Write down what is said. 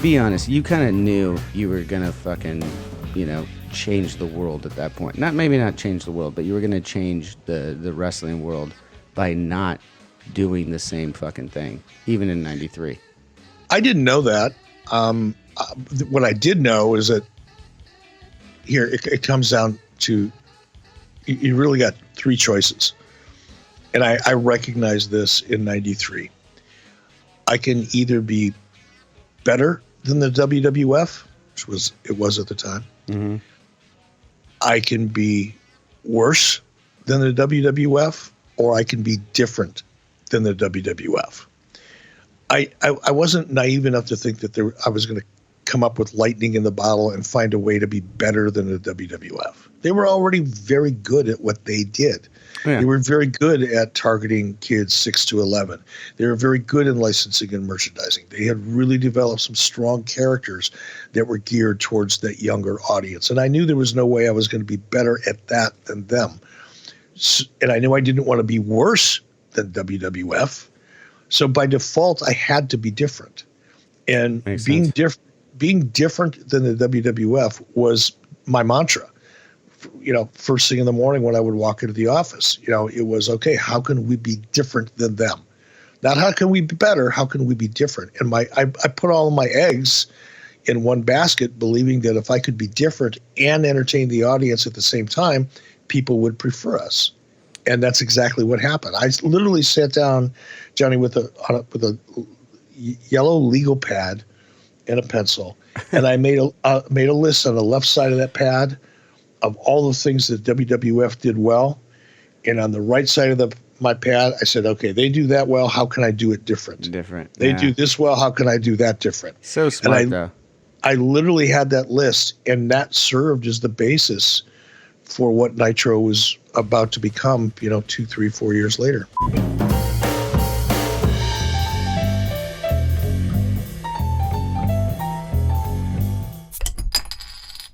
Be honest, you kind of knew you were going to fucking, change the world at that point. Maybe not change the world, but you were going to change the wrestling world by not doing the same fucking thing, even in 93. I didn't know that. What I did know is that here it comes down to you really got three choices. And I recognized this in 93. I can either be better than the WWF, which it was at the time. Mm-hmm. I can be worse than the WWF, or I can be different than the WWF. I wasn't naive enough to think that I was going to come up with lightning in the bottle and find a way to be better than the WWF. They were already very good at what they did. Yeah. They were very good at targeting kids 6 to 11. They were very good in licensing and merchandising. They had really developed some strong characters that were geared towards that younger audience. And I knew there was no way I was going to be better at that than them. And I knew I didn't want to be worse than WWF. So by default, I had to be different. And being different than the WWF was my mantra. First thing in the morning when I would walk into the office, it was, okay, how can we be different than them? Not how can we be better, how can we be different? And I put all of my eggs in one basket, believing that if I could be different and entertain the audience at the same time, people would prefer us. And that's exactly what happened. I literally sat down, Johnny, with a yellow legal pad and a pencil, and I made a list on the left side of that pad of all the things that WWF did well, and on the right side of my pad, I said, okay, they do that well. How can I do it different? They do this well. How can I do that different? So smart, though. I literally had that list, and that served as the basis for what Nitro was about to become, 2, 3, 4 years later.